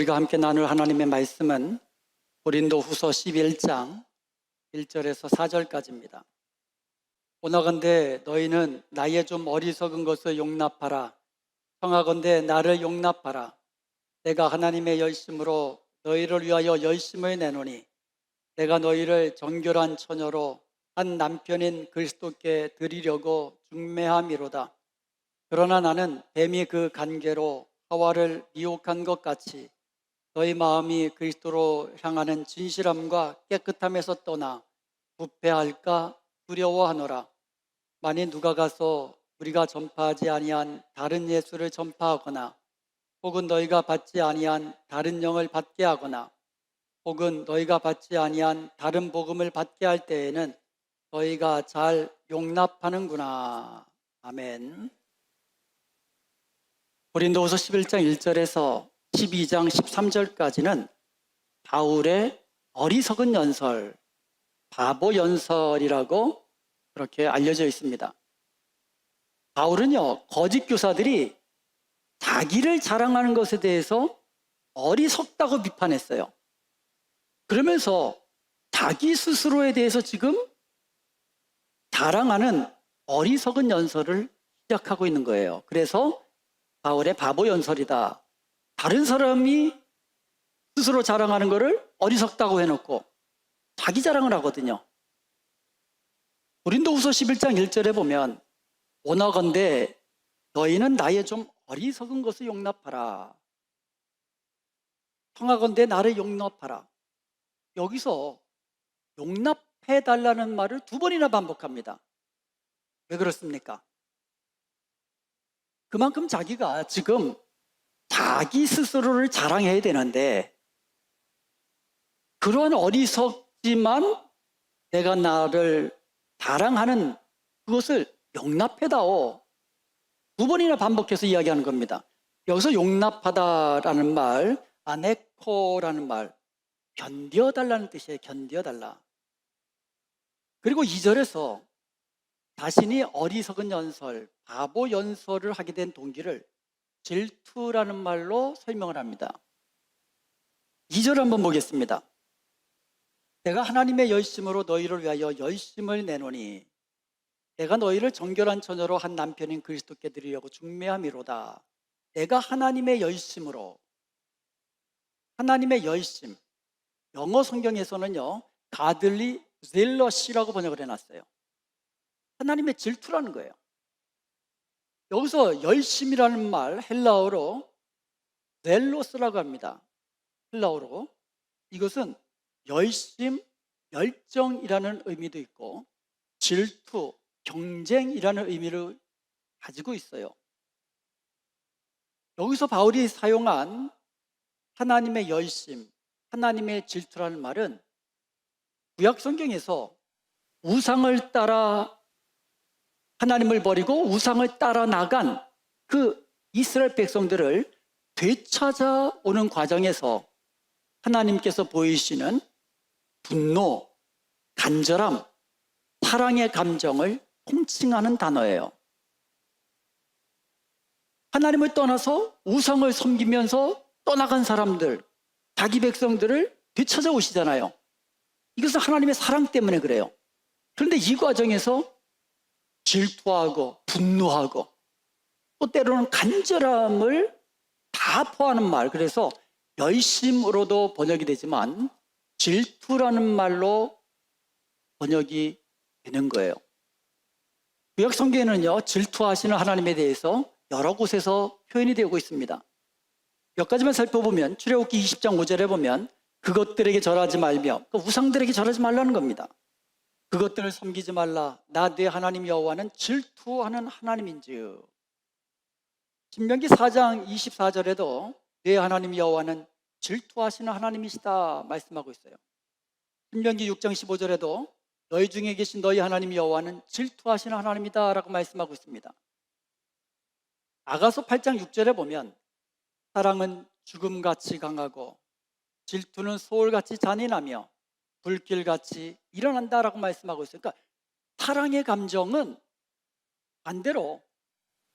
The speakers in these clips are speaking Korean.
우리가 함께 나눌 하나님의 말씀은 고린도후서 11장 1절에서 4절까지입니다. 오나건대 너희는 나의 좀 어리석은 것을 용납하라. 청하건대 나를 용납하라. 내가 하나님의 열심으로 너희를 위하여 열심을 내노니 내가 너희를 정결한 처녀로 한 남편인 그리스도께 드리려고 중매함이로다. 그러나 나는 뱀이 그 간계로 하와를 미혹한 것 같이 너희 마음이 그리스도로 향하는 진실함과 깨끗함에서 떠나 부패할까 두려워하노라. 만일 누가 가서 우리가 전파하지 아니한 다른 예수를 전파하거나 혹은 너희가 받지 아니한 다른 영을 받게 하거나 혹은 너희가 받지 아니한 다른 복음을 받게 할 때에는 너희가 잘 용납하는구나. 아멘. 고린도후서 11장 1절에서 12장 13절까지는 바울의 어리석은 연설, 바보 연설이라고 그렇게 알려져 있습니다. 바울은요, 거짓 교사들이 자기를 자랑하는 것에 대해서 어리석다고 비판했어요. 그러면서 자기 스스로에 대해서 지금 자랑하는 어리석은 연설을 시작하고 있는 거예요. 그래서 바울의 바보 연설이다. 다른 사람이 스스로 자랑하는 것을 어리석다고 해놓고 자기 자랑을 하거든요. 고린도후서 11장 1절에 보면 오나건대 너희는 나의 좀 어리석은 것을 용납하라. 청하건대 나를 용납하라. 여기서 용납해달라는 말을 2번이나 반복합니다. 왜 그렇습니까? 그만큼 자기가 지금 자기 스스로를 자랑해야 되는데 그러한 어리석지만 내가 나를 자랑하는 그것을 용납해다오. 2번이나 반복해서 이야기하는 겁니다. 여기서 용납하다라는 말, 아네코라는 말, 견뎌달라는 뜻이에요. 견뎌달라. 그리고 2절에서 자신이 어리석은 연설, 바보 연설을 하게 된 동기를 질투라는 말로 설명을 합니다. 2절 한번 보겠습니다. 내가 하나님의 열심으로 너희를 위하여 열심을 내노니 내가 너희를 정결한 처녀로 한 남편인 그리스도께 드리려고 중매함이로다. 내가 하나님의 열심으로, 하나님의 열심, 영어 성경에서는요 godly zealous이라고 번역을 해놨어요. 하나님의 질투라는 거예요. 여기서 열심이라는 말 헬라어로 젤로스라고 합니다. 헬라어로. 이것은 열심, 열정이라는 의미도 있고 질투, 경쟁이라는 의미를 가지고 있어요. 여기서 바울이 사용한 하나님의 열심, 하나님의 질투라는 말은 구약 성경에서 우상을 따라 하나님을 버리고 우상을 따라 나간 그 이스라엘 백성들을 되찾아오는 과정에서 하나님께서 보이시는 분노, 간절함, 사랑의 감정을 통칭하는 단어예요. 하나님을 떠나서 우상을 섬기면서 떠나간 사람들, 자기 백성들을 되찾아오시잖아요. 이것은 하나님의 사랑 때문에 그래요. 그런데 이 과정에서 질투하고 분노하고 또 때로는 간절함을 다 포함하는 말, 그래서 열심으로도 번역이 되지만 질투라는 말로 번역이 되는 거예요. 구약 성경에는요 질투하시는 하나님에 대해서 여러 곳에서 표현이 되고 있습니다. 몇 가지만 살펴보면 출애굽기 20장 5절에 보면 그것들에게 절하지 말며 그 우상들에게 절하지 말라는 겁니다. 그것들을 섬기지 말라. 나 네 하나님 여호와는 질투하는 하나님인즉. 신명기 4장 24절에도 네 하나님 여호와는 질투하시는 하나님이시다 말씀하고 있어요. 신명기 6장 15절에도 너희 중에 계신 너희 하나님 여호와는 질투하시는 하나님이다 라고 말씀하고 있습니다. 아가서 8장 6절에 보면 사랑은 죽음같이 강하고 질투는 소울같이 잔인하며 불길같이 일어난다라고 말씀하고 있어요. 그러니까 사랑의 감정은 반대로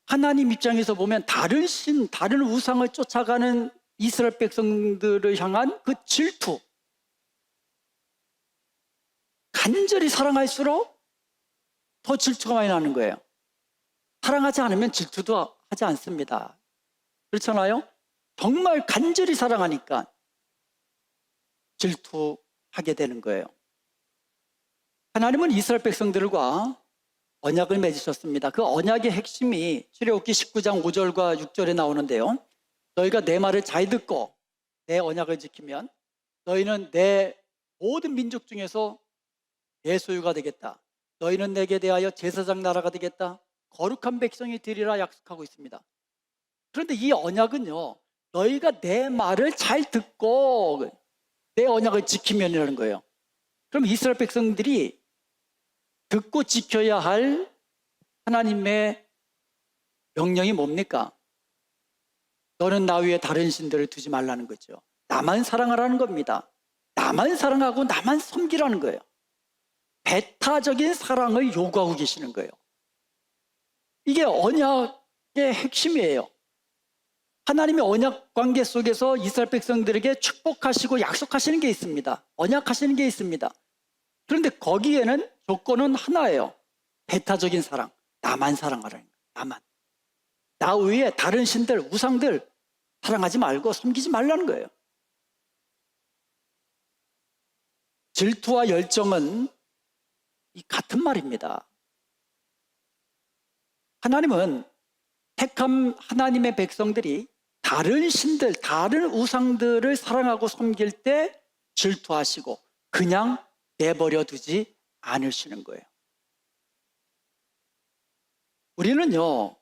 하나님 입장에서 보면 다른 신, 다른 우상을 쫓아가는 이스라엘 백성들을 향한 그 질투, 간절히 사랑할수록 더 질투가 많이 나는 거예요. 사랑하지 않으면 질투도 하지 않습니다. 그렇잖아요? 정말 간절히 사랑하니까 질투하게 되는 거예요. 하나님은 이스라엘 백성들과 언약을 맺으셨습니다. 그 언약의 핵심이 출애굽기 19장 5절과 6절에 나오는데요. 너희가 내 말을 잘 듣고 내 언약을 지키면 너희는 내 모든 민족 중에서 내 소유가 되겠다. 너희는 내게 대하여 제사장 나라가 되겠다. 거룩한 백성이 되리라 약속하고 있습니다. 그런데 이 언약은요, 너희가 내 말을 잘 듣고 내 언약을 지키면이라는 거예요. 그럼 이스라엘 백성들이 듣고 지켜야 할 하나님의 명령이 뭡니까? 너는 나 위에 다른 신들을 두지 말라는 거죠. 나만 사랑하라는 겁니다. 나만 사랑하고 나만 섬기라는 거예요. 배타적인 사랑을 요구하고 계시는 거예요. 이게 언약의 핵심이에요. 하나님의 언약 관계 속에서 이스라엘 백성들에게 축복하시고 약속하시는 게 있습니다. 언약하시는 게 있습니다. 그런데 거기에는 조건은 하나예요. 배타적인 사랑. 나만 사랑하라는 거예요. 나만. 나 외에 다른 신들, 우상들 사랑하지 말고 섬기지 말라는 거예요. 질투와 열정은 이 같은 말입니다. 하나님은 택한 하나님의 백성들이 다른 신들, 다른 우상들을 사랑하고 섬길 때 질투하시고 그냥 내버려 두지 않으시는 거예요. 우리는요,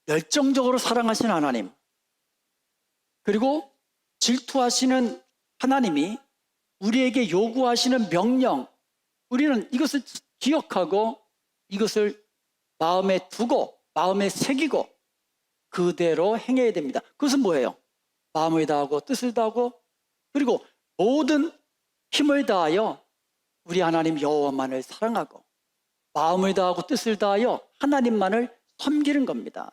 열정적으로 사랑하시는 하나님, 그리고 질투하시는 하나님이 우리에게 요구하시는 명령, 우리는 이것을 기억하고 이것을 마음에 두고 마음에 새기고 그대로 행해야 됩니다. 그것은 뭐예요? 마음을 다하고 뜻을 다하고 그리고 모든 힘을 다하여 우리 하나님 여호와만을 사랑하고 마음을 다하고 뜻을 다하여 하나님만을 섬기는 겁니다.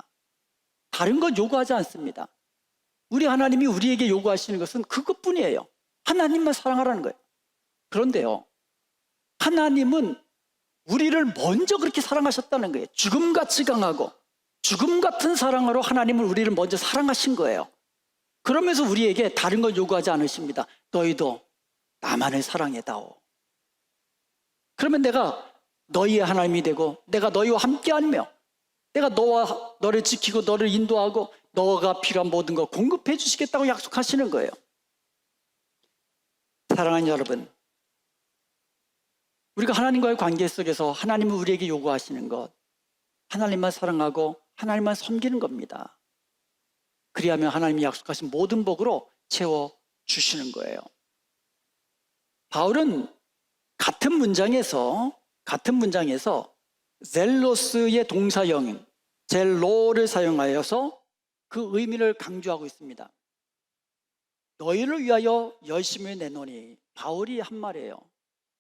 다른 건 요구하지 않습니다. 우리 하나님이 우리에게 요구하시는 것은 그것뿐이에요. 하나님만 사랑하라는 거예요. 그런데요, 하나님은 우리를 먼저 그렇게 사랑하셨다는 거예요. 죽음같이 강하고 죽음 같은 사랑으로 하나님은 우리를 먼저 사랑하신 거예요. 그러면서 우리에게 다른 건 요구하지 않으십니다. 너희도 나만을 사랑해다오. 그러면 내가 너희의 하나님이 되고 내가 너희와 함께하며 내가 너를 지키고 너를 인도하고 너가 필요한 모든 걸 공급해 주시겠다고 약속하시는 거예요. 사랑하는 여러분, 우리가 하나님과의 관계 속에서 하나님은 우리에게 요구하시는 것, 하나님만 사랑하고 하나님만 섬기는 겁니다. 그리하면 하나님이 약속하신 모든 복으로 채워주시는 거예요. 바울은 같은 문장에서 젤로스의 동사형 젤로를 사용하여서 그 의미를 강조하고 있습니다. 너희를 위하여 열심을 내노니, 바울이 한 말이에요.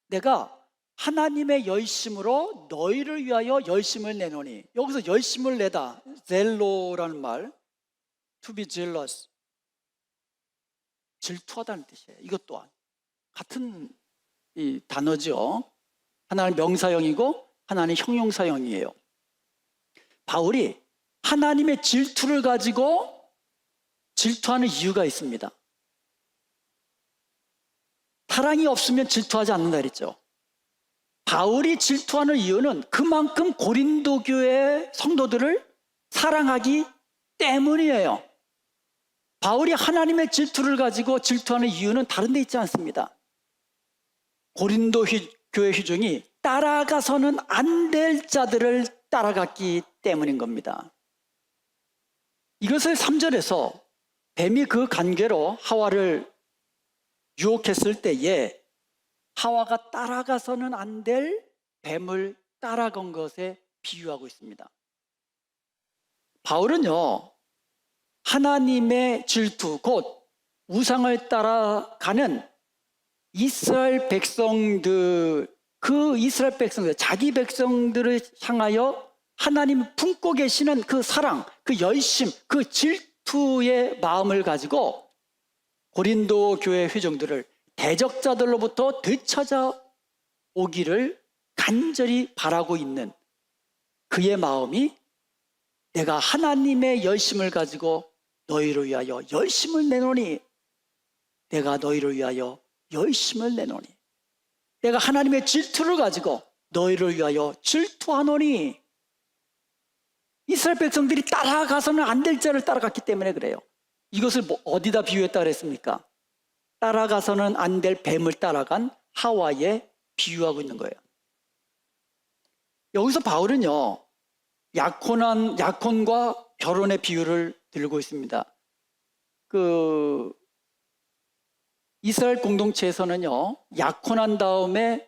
내가 하나님의 열심으로 너희를 위하여 열심을 내노니, 여기서 열심을 내다, 젤로라는 말, to be jealous, 질투하다는 뜻이에요. 이것 또한 같은 이 단어죠. 하나는 명사형이고 하나는 형용사형이에요. 바울이 하나님의 질투를 가지고 질투하는 이유가 있습니다. 사랑이 없으면 질투하지 않는다 그랬죠. 바울이 질투하는 이유는 그만큼 고린도 교회 성도들을 사랑하기 때문이에요. 바울이 하나님의 질투를 가지고 질투하는 이유는 다른 데 있지 않습니다. 고린도 교회 회중이 따라가서는 안 될 자들을 따라갔기 때문인 겁니다. 이것을 3절에서 뱀이 그 관계로 하와를 유혹했을 때에 하와가 따라가서는 안 될 뱀을 따라간 것에 비유하고 있습니다. 바울은요, 하나님의 질투, 곧 우상을 따라가는 이스라엘 백성들, 그 이스라엘 백성들, 자기 백성들을 향하여 하나님 품고 계시는 그 사랑, 그 열심, 그 질투의 마음을 가지고 고린도 교회 회중들을 대적자들로부터 되찾아 오기를 간절히 바라고 있는 그의 마음이 내가 하나님의 열심을 가지고 너희를 위하여 열심을 내노니, 내가 너희를 위하여 열심을 내노니, 내가 하나님의 질투를 가지고 너희를 위하여 질투하노니. 이스라엘 백성들이 따라가서는 안 될 자를 따라갔기 때문에 그래요. 이것을 어디다 비유했다 그랬습니까? 따라가서는 안 될 뱀을 따라간 하와에 비유하고 있는 거예요. 여기서 바울은요, 약혼과 결혼의 비유를 들고 있습니다. 이스라엘 공동체에서는요, 약혼한 다음에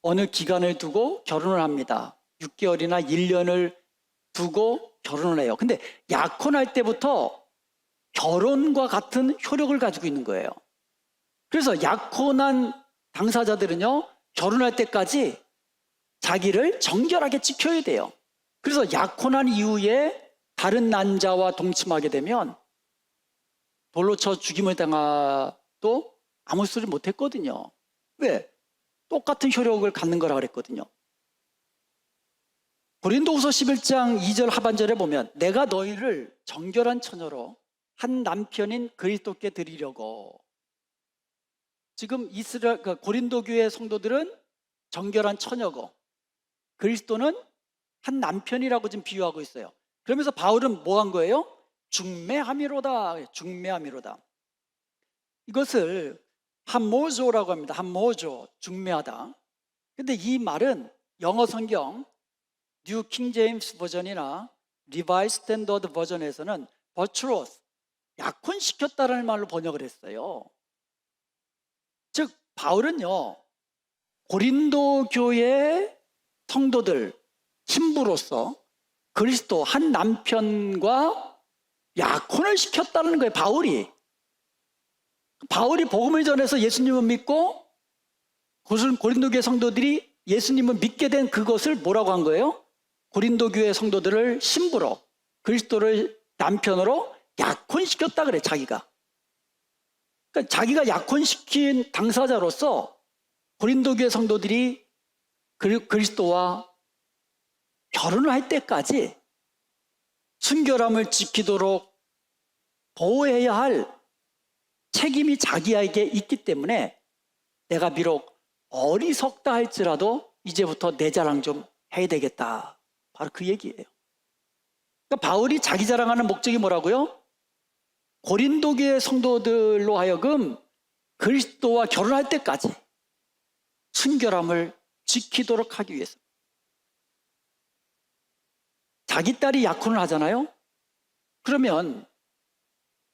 어느 기간을 두고 결혼을 합니다. 6개월이나 1년을 두고 결혼을 해요. 근데 약혼할 때부터 결혼과 같은 효력을 가지고 있는 거예요. 그래서 약혼한 당사자들은요, 결혼할 때까지 자기를 정결하게 지켜야 돼요. 그래서 약혼한 이후에 다른 남자와 동침하게 되면 돌로 쳐 죽임을 당해도 아무 소리 못 했거든요. 왜? 똑같은 효력을 갖는 거라 그랬거든요. 고린도후서 11장 2절 하반절에 보면 내가 너희를 정결한 처녀로 한 남편인 그리스도께 드리려고. 지금 고린도 교회 성도들은 정결한 처녀고 그리스도는 한 남편이라고 지금 비유하고 있어요. 그러면서 바울은 뭐 한 거예요? 중매함이로다. 중매함이로다. 이것을 함모조라고 합니다. 함모조, 중매하다. 근데 이 말은 영어 성경 뉴 킹 제임스 버전이나 리바이스 스탠더드 버전에서는 버추로스, 약혼시켰다라는 말로 번역을 했어요. 즉 바울은요, 고린도 교회 성도들 신부로서 그리스도 한 남편과 약혼을 시켰다는 거예요. 바울이 복음을 전해서 예수님을 믿고 고린도 교회 성도들이 예수님을 믿게 된 그것을 뭐라고 한 거예요? 고린도 교회 성도들을 신부로, 그리스도를 남편으로 약혼시켰다 그래. 자기가 약혼시킨 당사자로서 고린도 교회 성도들이 그리스도와 결혼을 할 때까지 순결함을 지키도록 보호해야 할 책임이 자기에게 있기 때문에 내가 비록 어리석다 할지라도 이제부터 내 자랑 좀 해야 되겠다. 바로 그 얘기예요. 그러니까 바울이 자기 자랑하는 목적이 뭐라고요? 고린도 교회 성도들로 하여금 그리스도와 결혼할 때까지 순결함을 지키도록 하기 위해서. 자기 딸이 약혼을 하잖아요. 그러면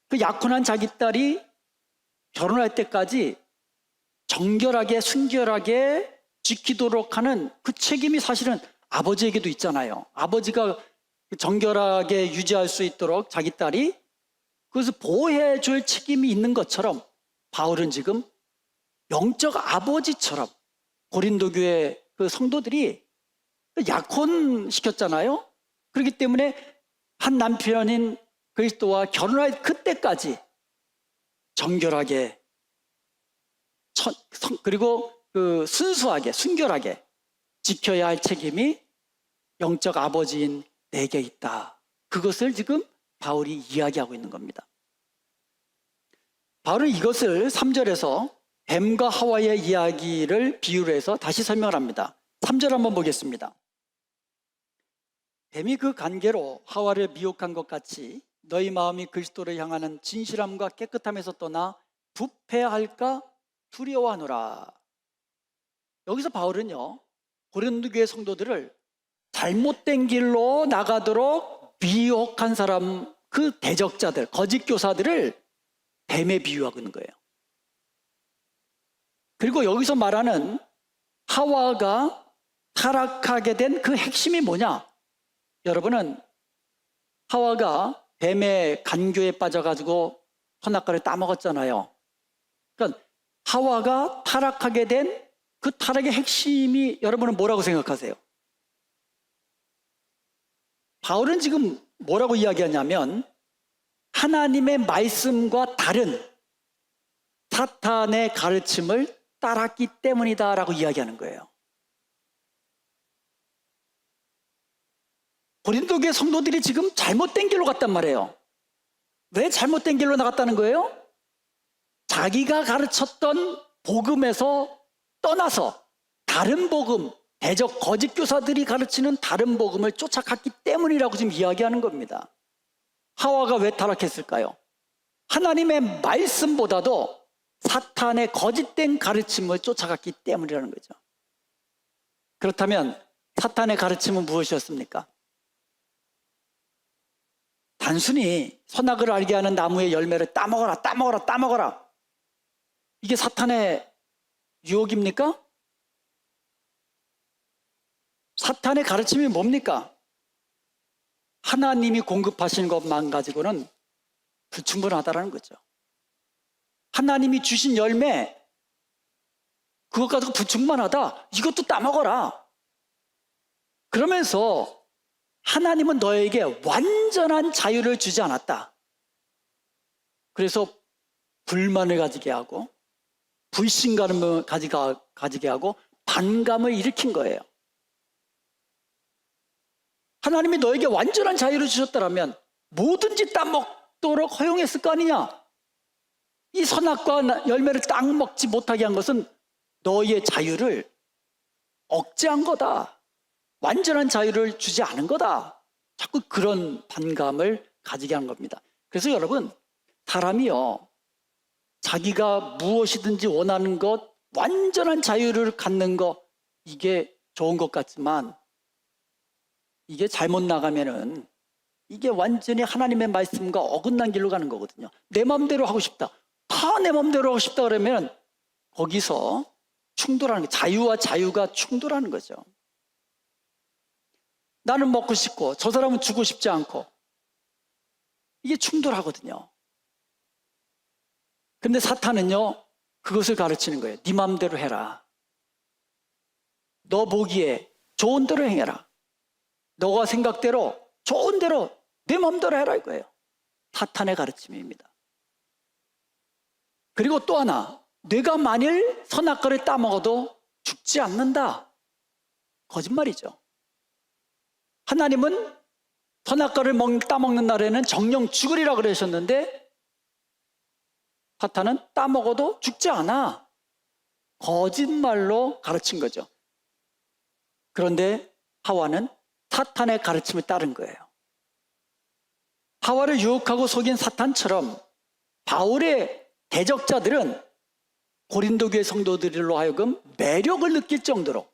그 약혼한 자기 딸이 결혼할 때까지 정결하게 순결하게 지키도록 하는 그 책임이 사실은 아버지에게도 있잖아요. 아버지가 정결하게 유지할 수 있도록 자기 딸이 그것을 보호해 줄 책임이 있는 것처럼 바울은 지금 영적 아버지처럼 고린도 교회 그 성도들이 약혼시켰잖아요. 그렇기 때문에 한 남편인 그리스도와 결혼할 그때까지 정결하게 그리고 순수하게 순결하게 지켜야 할 책임이 영적 아버지인 내게 있다. 그것을 지금 바울이 이야기하고 있는 겁니다. 바울은 이것을 3절에서 뱀과 하와의 이야기를 비유로 해서 다시 설명을 합니다. 3절 한번 보겠습니다. 뱀이 그 관계로 하와를 미혹한 것 같이 너희 마음이 그리스도를 향하는 진실함과 깨끗함에서 떠나 부패할까 두려워하노라. 여기서 바울은요, 고린도 교회 성도들을 잘못된 길로 나가도록 미혹한 사람, 그 대적자들, 거짓 교사들을 뱀에 비유하고 있는 거예요. 그리고 여기서 말하는 하와가 타락하게 된 그 핵심이 뭐냐? 여러분은 하와가 뱀의 간교에 빠져가지고 선악과를 따먹었잖아요. 그러니까 하와가 타락하게 된 그 타락의 핵심이 여러분은 뭐라고 생각하세요? 바울은 지금 뭐라고 이야기하냐면 하나님의 말씀과 다른 사탄의 가르침을 따랐기 때문이다라고 이야기하는 거예요. 고린도 교회 성도들이 지금 잘못된 길로 갔단 말이에요. 왜 잘못된 길로 나갔다는 거예요? 자기가 가르쳤던 복음에서 떠나서 다른 복음, 대적 거짓 교사들이 가르치는 다른 복음을 쫓아갔기 때문이라고 지금 이야기하는 겁니다. 하와가 왜 타락했을까요? 하나님의 말씀보다도 사탄의 거짓된 가르침을 쫓아갔기 때문이라는 거죠. 그렇다면 사탄의 가르침은 무엇이었습니까? 단순히 선악을 알게 하는 나무의 열매를 따먹어라, 따먹어라, 따먹어라. 이게 사탄의 유혹입니까? 사탄의 가르침이 뭡니까? 하나님이 공급하신 것만 가지고는 불충분하다는 거죠. 하나님이 주신 열매, 그것 가지고 불충분하다. 이것도 따먹어라. 그러면서 하나님은 너에게 완전한 자유를 주지 않았다. 그래서 불만을 가지게 하고 불신감을 가지게 하고 반감을 일으킨 거예요. 하나님이 너에게 완전한 자유를 주셨다면 뭐든지 따먹도록 허용했을 거 아니냐? 이 선악과 열매를 딱 먹지 못하게 한 것은 너의 자유를 억제한 거다. 완전한 자유를 주지 않은 거다. 자꾸 그런 반감을 가지게 한 겁니다. 그래서 여러분, 사람이요, 자기가 무엇이든지 원하는 것, 완전한 자유를 갖는 것, 이게 좋은 것 같지만 이게 잘못 나가면은 이게 완전히 하나님의 말씀과 어긋난 길로 가는 거거든요. 내 마음대로 하고 싶다. 다 내 마음대로 하고 싶다 그러면 거기서 충돌하는 거예요. 자유와 자유가 충돌하는 거죠. 나는 먹고 싶고 저 사람은 주고 싶지 않고 이게 충돌하거든요. 근데 사탄은요, 그것을 가르치는 거예요. 네 마음대로 해라. 너 보기에 좋은 대로 행해라. 너가 생각대로 좋은 대로 내 마음대로 해라 이거예요. 사탄의 가르침입니다. 그리고 또 하나, 내가 만일 선악과를 따먹어도 죽지 않는다. 거짓말이죠. 하나님은 선악과를 따먹는 날에는 정령 죽으리라 그러셨는데 사탄은 따먹어도 죽지 않아. 거짓말로 가르친 거죠. 그런데 하와는 사탄의 가르침을 따른 거예요. 하와를 유혹하고 속인 사탄처럼 바울의 대적자들은 고린도 교회 성도들로 하여금 매력을 느낄 정도로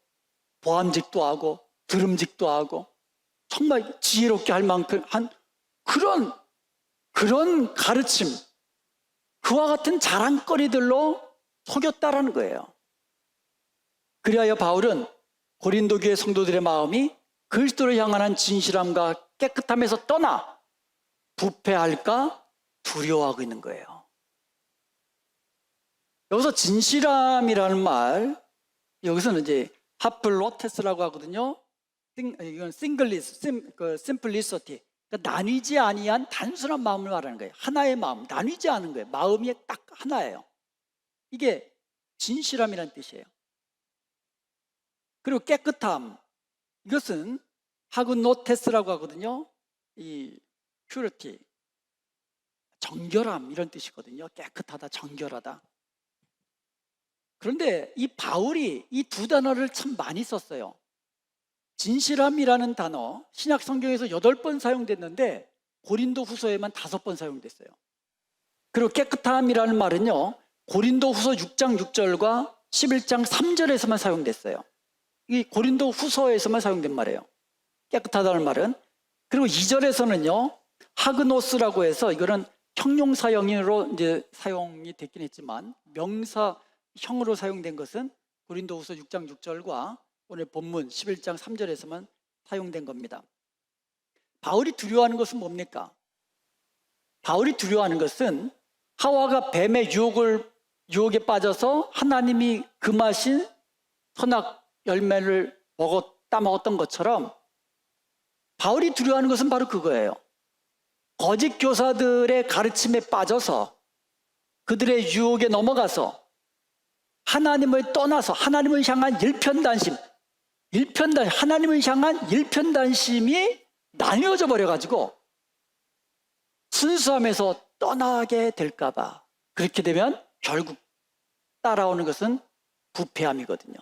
보암직도 하고 드름직도 하고 정말 지혜롭게 할 만큼 한 그런 가르침, 그와 같은 자랑거리들로 속였다라는 거예요. 그리하여 바울은 고린도 교회 성도들의 마음이 그리스도를 향한 진실함과 깨끗함에서 떠나 부패할까 두려워하고 있는 거예요. 여기서 진실함이라는 말, 여기서는 이제 하플로테스라고 하거든요. 이건 심플리시티, 그러니까 나뉘지 아니한 단순한 마음을 말하는 거예요. 하나의 마음, 나뉘지 않은 거예요. 마음이 딱 하나예요. 이게 진실함이라는 뜻이에요. 그리고 깨끗함, 이것은 하그노테스라고 하거든요. 이 퓨리티, 정결함 이런 뜻이거든요. 깨끗하다, 정결하다. 그런데 이 바울이 이 두 단어를 참 많이 썼어요. 진실함이라는 단어, 신약 성경에서 8번 사용됐는데 고린도 후서에만 5번 사용됐어요. 그리고 깨끗함이라는 말은요, 고린도 후서 6장 6절과 11장 3절에서만 사용됐어요. 이 고린도 후서에서만 사용된 말이에요. 깨끗하다는 말은. 그리고 2절에서는요, 하그노스라고 해서 이거는 형용사형으로 이제 사용이 됐긴 했지만 명사형으로 사용된 것은 고린도 후서 6장 6절과 오늘 본문 11장 3절에서만 사용된 겁니다. 바울이 두려워하는 것은 뭡니까? 바울이 두려워하는 것은 하와가 뱀의 유혹에 빠져서 하나님이 금하신 선악 열매를 따먹었던 것처럼 바울이 두려워하는 것은 바로 그거예요. 거짓 교사들의 가르침에 빠져서 그들의 유혹에 넘어가서 하나님을 떠나서 하나님을 향한 하나님을 향한 일편단심이 나뉘어져 버려가지고 순수함에서 떠나게 될까봐, 그렇게 되면 결국 따라오는 것은 부패함이거든요.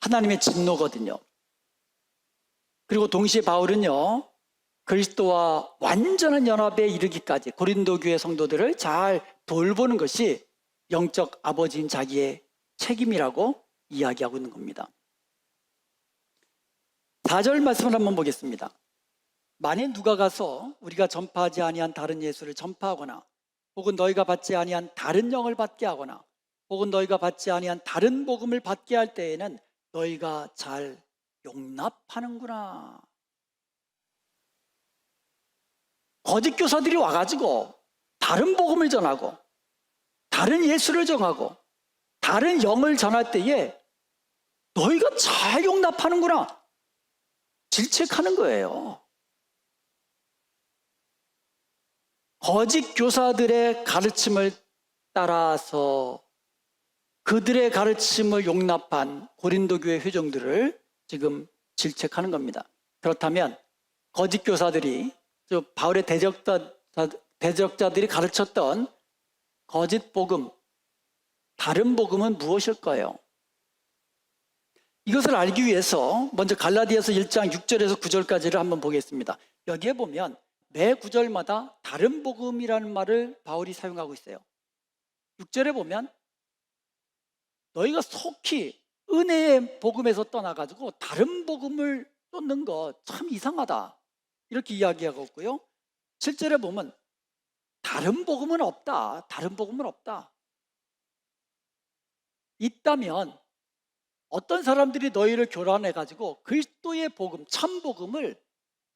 하나님의 진노거든요. 그리고 동시에 바울은요, 그리스도와 완전한 연합에 이르기까지 고린도 교회 성도들을 잘 돌보는 것이 영적 아버지인 자기의 책임이라고 이야기하고 있는 겁니다. 4절 말씀을 한번 보겠습니다. 만일 누가 가서 우리가 전파하지 아니한 다른 예수를 전파하거나, 혹은 너희가 받지 아니한 다른 영을 받게 하거나, 혹은 너희가 받지 아니한 다른 복음을 받게 할 때에는 너희가 잘 용납하는구나. 거짓 교사들이 와가지고 다른 복음을 전하고 다른 예수를 정하고 다른 영을 전할 때에 너희가 잘 용납하는구나, 질책하는 거예요. 거짓 교사들의 가르침을 따라서 그들의 가르침을 용납한 고린도 교회 회중들을 지금 질책하는 겁니다. 그렇다면 거짓 교사들이, 바울의 대적자들이 가르쳤던 거짓 복음, 다른 복음은 무엇일까요? 이것을 알기 위해서 먼저 갈라디아서 1장 6절에서 9절까지를 한번 보겠습니다. 여기에 보면 매 구절마다 다른 복음이라는 말을 바울이 사용하고 있어요. 6절에 보면 너희가 속히 은혜의 복음에서 떠나가지고 다른 복음을 쫓는 거 참 이상하다, 이렇게 이야기하고 있고요. 7절에 보면 다른 복음은 없다. 다른 복음은 없다. 있다면 어떤 사람들이 너희를 교란해가지고 그리스도의 복음, 참 복음을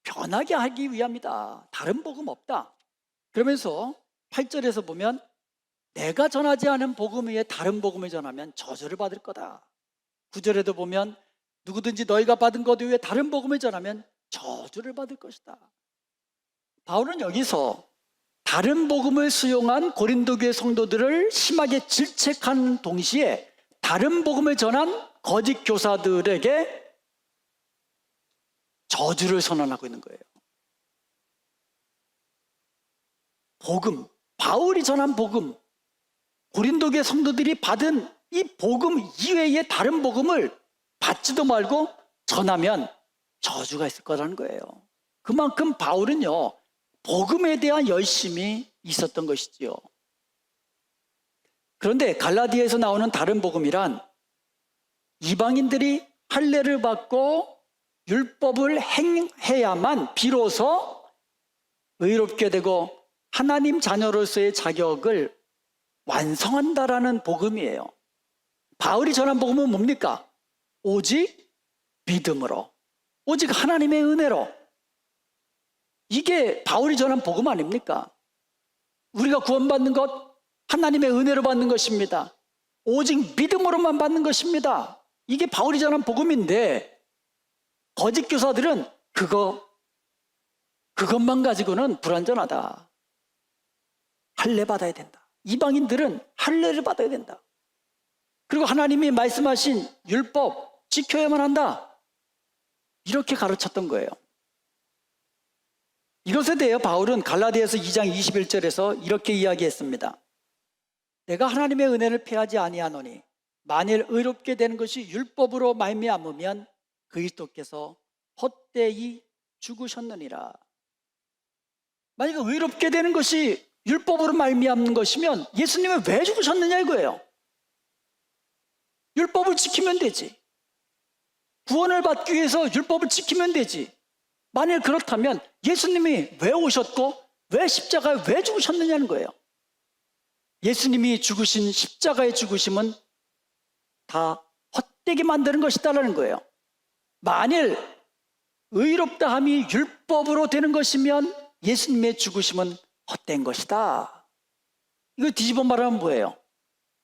변하게 하기 위함이다. 다른 복음 없다. 그러면서 8절에서 보면 내가 전하지 않은 복음 위에 다른 복음을 전하면 저주를 받을 거다. 9절에도 보면 누구든지 너희가 받은 것 외에 다른 복음을 전하면 저주를 받을 것이다. 바울은 여기서 다른 복음을 수용한 고린도 교회 성도들을 심하게 질책한 동시에 다른 복음을 전한 거짓 교사들에게 저주를 선언하고 있는 거예요. 복음, 바울이 전한 복음, 고린도 교회 성도들이 받은 이 복음 이외의 다른 복음을 받지도 말고 전하면 저주가 있을 거라는 거예요. 그만큼 바울은요, 복음에 대한 열심이 있었던 것이지요. 그런데 갈라디아에서 나오는 다른 복음이란 이방인들이 할례를 받고 율법을 행해야만 비로소 의롭게 되고 하나님 자녀로서의 자격을 완성한다라는 복음이에요. 바울이 전한 복음은 뭡니까? 오직 믿음으로, 오직 하나님의 은혜로. 이게 바울이 전한 복음 아닙니까? 우리가 구원받는 것 하나님의 은혜로 받는 것입니다. 오직 믿음으로만 받는 것입니다. 이게 바울이 전한 복음인데, 거짓 교사들은 그것만 가지고는 불완전하다. 할례 받아야 된다. 이방인들은 할례를 받아야 된다. 그리고 하나님이 말씀하신 율법 지켜야만 한다. 이렇게 가르쳤던 거예요. 이것에 대해 바울은 갈라디아서 2장 21절에서 이렇게 이야기했습니다. 내가 하나님의 은혜를 패하지 아니하노니 만일 의롭게 되는 것이 율법으로 말미암으면 그리스도께서 헛되이 죽으셨느니라. 만약 의롭게 되는 것이 율법으로 말미암는 것이면 예수님은 왜 죽으셨느냐 이거예요. 율법을 지키면 되지. 구원을 받기 위해서 율법을 지키면 되지. 만일 그렇다면 예수님이 왜 오셨고 왜 십자가에 왜 죽으셨느냐는 거예요. 예수님이 죽으신 십자가의 죽으심은 다 헛되게 만드는 것이다라는 거예요. 만일 의롭다 함이 율법으로 되는 것이면 예수님의 죽으심은 헛된 것이다. 이거 뒤집어 말하면 뭐예요?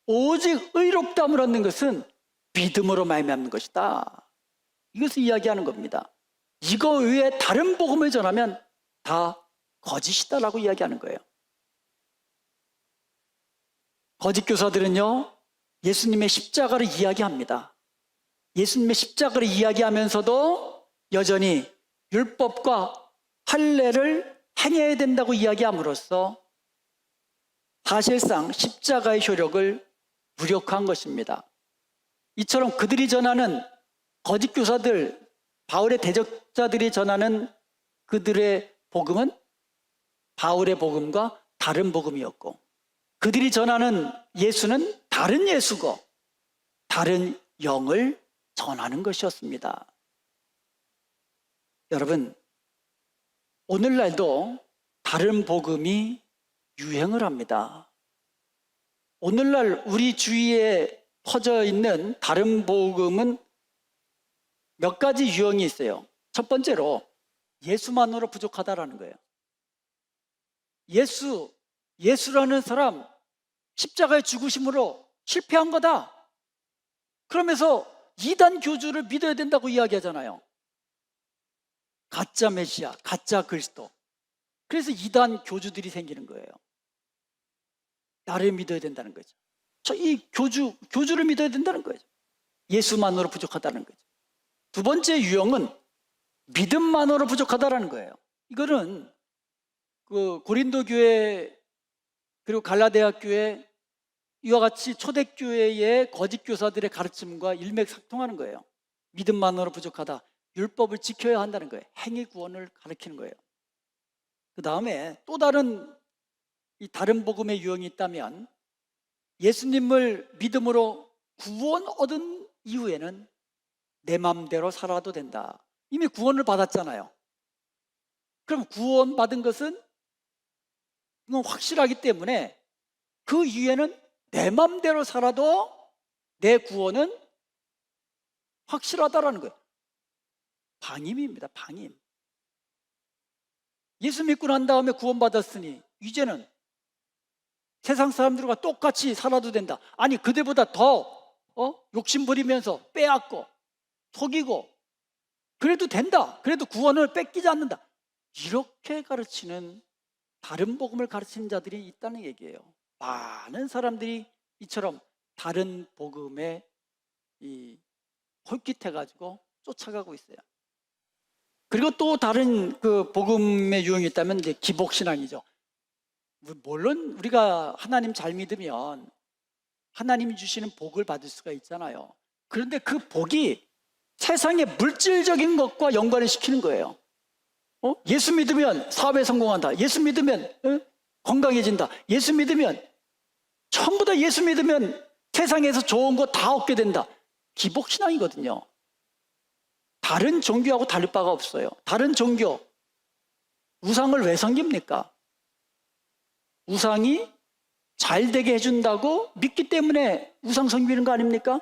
오직 의롭다함을 얻는 것은 믿음으로 말미암는 것이다. 이것을 이야기하는 겁니다. 이거 외에 다른 복음을 전하면 다 거짓이다라고 이야기하는 거예요. 거짓 교사들은요, 예수님의 십자가를 이야기합니다. 예수님의 십자가를 이야기하면서도 여전히 율법과 할례를 행해야 된다고 이야기함으로써 사실상 십자가의 효력을 무력화한 것입니다. 이처럼 그들이 전하는 거짓 교사들, 바울의 대적자들이 전하는 그들의 복음은 바울의 복음과 다른 복음이었고, 그들이 전하는 예수는 다른 예수고 다른 영을 전하는 것이었습니다. 여러분, 오늘날도 다른 복음이 유행을 합니다. 오늘날 우리 주위에 퍼져 있는 다른 복음은 몇 가지 유형이 있어요. 첫 번째로 예수만으로 부족하다라는 거예요. 예수라는 사람 십자가의 죽으심으로 실패한 거다. 그러면서 이단 교주를 믿어야 된다고 이야기하잖아요. 가짜 메시아, 가짜 그리스도. 그래서 이단 교주들이 생기는 거예요. 나를 믿어야 된다는 거죠. 이 교주를 믿어야 된다는 거죠. 예수만으로 부족하다는 거죠. 두 번째 유형은 믿음만으로 부족하다라는 거예요. 이거는 그 고린도 교회 그리고 갈라디아 교회 이와 같이 초대교회의 거짓 교사들의 가르침과 일맥상통하는 거예요. 믿음만으로 부족하다. 율법을 지켜야 한다는 거예요. 행위 구원을 가르치는 거예요. 그 다음에 또 다른 복음의 유형이 있다면, 예수님을 믿음으로 구원 얻은 이후에는 내 마음대로 살아도 된다. 이미 구원을 받았잖아요. 그럼 구원 받은 것은 이건 확실하기 때문에 그 이후에는 내 마음대로 살아도 내 구원은 확실하다라는 거예요. 방임입니다. 방임. 예수 믿고 난 다음에 구원받았으니 이제는 세상 사람들과 똑같이 살아도 된다. 아니, 그들보다 더 욕심 부리면서 빼앗고 속이고 그래도 된다. 그래도 구원을 뺏기지 않는다. 이렇게 가르치는, 다른 복음을 가르치는 자들이 있다는 얘기예요. 많은 사람들이 이처럼 다른 복음에 홀깃해가지고 쫓아가고 있어요. 그리고 또 다른 그 복음의 유형이 있다면 이제 기복신앙이죠. 물론 우리가 하나님 잘 믿으면 하나님이 주시는 복을 받을 수가 있잖아요. 그런데 그 복이 세상의 물질적인 것과 연관을 시키는 거예요. 예수 믿으면 사업에 성공한다. 예수 믿으면 건강해진다. 예수 믿으면, 전부 다 예수 믿으면 세상에서 좋은 거 다 얻게 된다. 기복신앙이거든요. 다른 종교하고 다를 바가 없어요. 다른 종교, 우상을 왜 섬깁니까? 우상이 잘 되게 해준다고 믿기 때문에 우상 섬기는 거 아닙니까?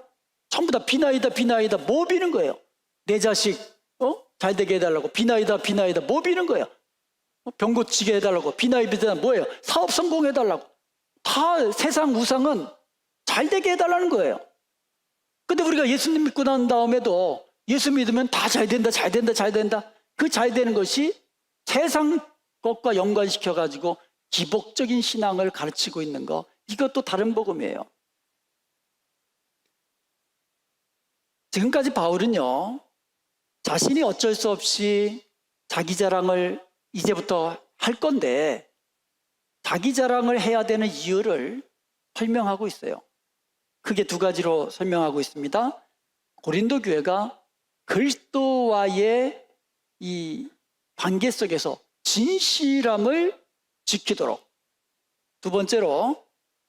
전부 다 비나이다 뭐 비는 거예요? 내 자식 잘 되게 해달라고 비나이다 뭐 비는 거예요? 병 고치게 해달라고 비나이다 뭐예요? 사업 성공해달라고. 다 세상 우상은 잘 되게 해달라는 거예요. 근데 우리가 예수님 믿고 난 다음에도 예수 믿으면 다 잘 된다. 그 잘 되는 것이 세상 것과 연관시켜가지고 기복적인 신앙을 가르치고 있는 거, 이것도 다른 복음이에요. 지금까지 바울은요, 자신이 어쩔 수 없이 자기 자랑을 이제부터 할 건데 자기 자랑을 해야 되는 이유를 설명하고 있어요. 크게 두 가지로 설명하고 있습니다. 고린도 교회가 그리스도와의 이 관계 속에서 진실함을 지키도록, 두 번째로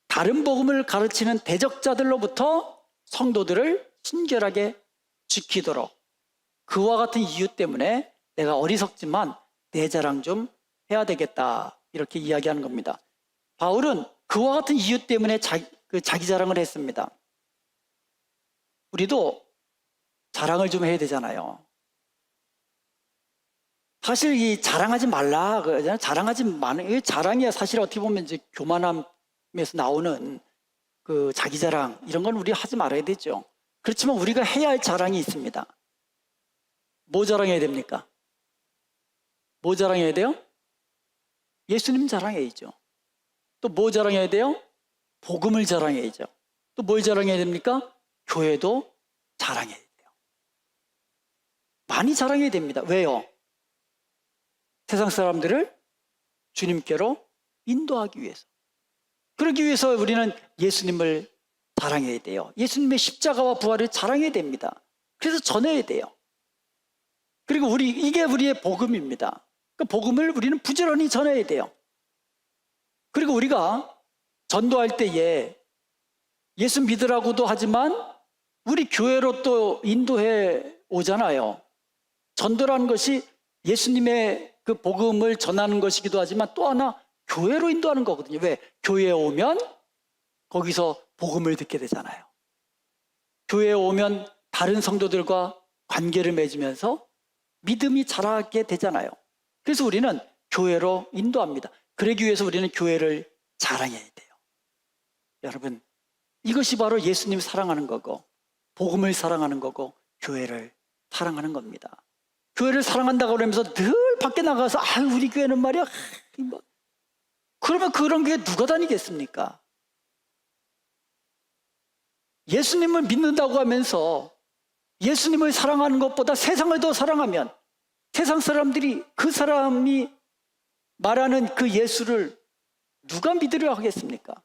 다른 복음을 가르치는 대적자들로부터 성도들을 순결하게 지키도록, 그와 같은 이유 때문에 내가 어리석지만 내 자랑 좀 해야 되겠다, 이렇게 이야기하는 겁니다. 바울은 그와 같은 이유 때문에 자기 자랑을 했습니다. 우리도 자랑을 좀 해야 되잖아요. 사실 이 자랑하지 말라 그러잖아요. 자랑하지 마는, 자랑이야 사실 어떻게 보면 이제 교만함에서 나오는 그 자기 자랑, 이런 건 우리 하지 말아야 되죠. 그렇지만 우리가 해야 할 자랑이 있습니다. 뭐 자랑해야 됩니까? 뭐 자랑해야 돼요? 예수님 자랑해야죠. 또 뭐 자랑해야 돼요? 복음을 자랑해야죠. 또 뭘 자랑해야 됩니까? 교회도 자랑해야 돼요. 많이 자랑해야 됩니다. 왜요? 세상 사람들을 주님께로 인도하기 위해서. 그러기 위해서 우리는 예수님을 자랑해야 돼요. 예수님의 십자가와 부활을 자랑해야 됩니다. 그래서 전해야 돼요. 그리고 이게 우리의 복음입니다. 그 복음을 우리는 부지런히 전해야 돼요. 그리고 우리가 전도할 때에 예수 믿으라고도 하지만 우리 교회로 또 인도해 오잖아요. 전도라는 것이 예수님의 그 복음을 전하는 것이기도 하지만 또 하나 교회로 인도하는 거거든요. 왜? 교회에 오면 거기서 복음을 듣게 되잖아요. 교회에 오면 다른 성도들과 관계를 맺으면서 믿음이 자라게 되잖아요. 그래서 우리는 교회로 인도합니다. 그러기 위해서 우리는 교회를 자랑해야 돼요. 여러분, 이것이 바로 예수님 사랑하는 거고 복음을 사랑하는 거고 교회를 사랑하는 겁니다. 교회를 사랑한다고 그러면서 늘 밖에 나가서 우리 교회는 말이야 그러면 그런 교회 누가 다니겠습니까? 예수님을 믿는다고 하면서 예수님을 사랑하는 것보다 세상을 더 사랑하면 세상 사람들이 그 사람이 말하는 그 예수를 누가 믿으려 하겠습니까?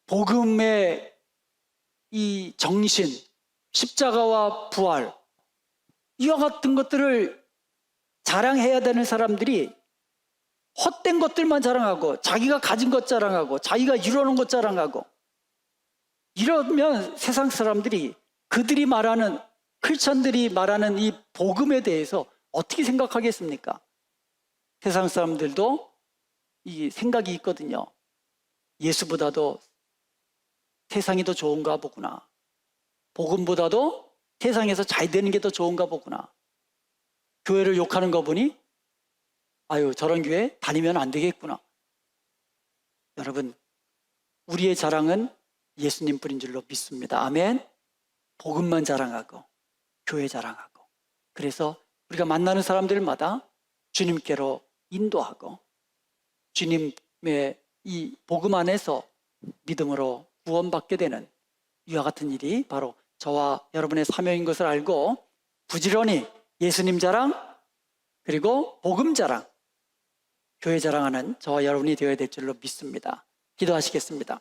복음의 이 정신, 십자가와 부활, 이와 같은 것들을 자랑해야 되는 사람들이 헛된 것들만 자랑하고 자기가 가진 것 자랑하고 자기가 이루어놓은 것 자랑하고 이러면 세상 사람들이 그들이 말하는 크리스천들이 말하는 이 복음에 대해서 어떻게 생각하겠습니까? 세상 사람들도 이 생각이 있거든요. 예수보다도 세상이 더 좋은가 보구나. 복음보다도 세상에서 잘 되는 게 더 좋은가 보구나. 교회를 욕하는 거 보니 저런 교회 다니면 안 되겠구나. 여러분, 우리의 자랑은 예수님 뿐인 줄로 믿습니다. 아멘. 복음만 자랑하고 교회 자랑하고 그래서 우리가 만나는 사람들마다 주님께로 인도하고 주님의 이 복음 안에서 믿음으로 구원받게 되는 이와 같은 일이 바로 저와 여러분의 사명인 것을 알고 부지런히 예수님 자랑 그리고 복음 자랑 교회 자랑하는 저와 여러분이 되어야 될 줄로 믿습니다. 기도하시겠습니다.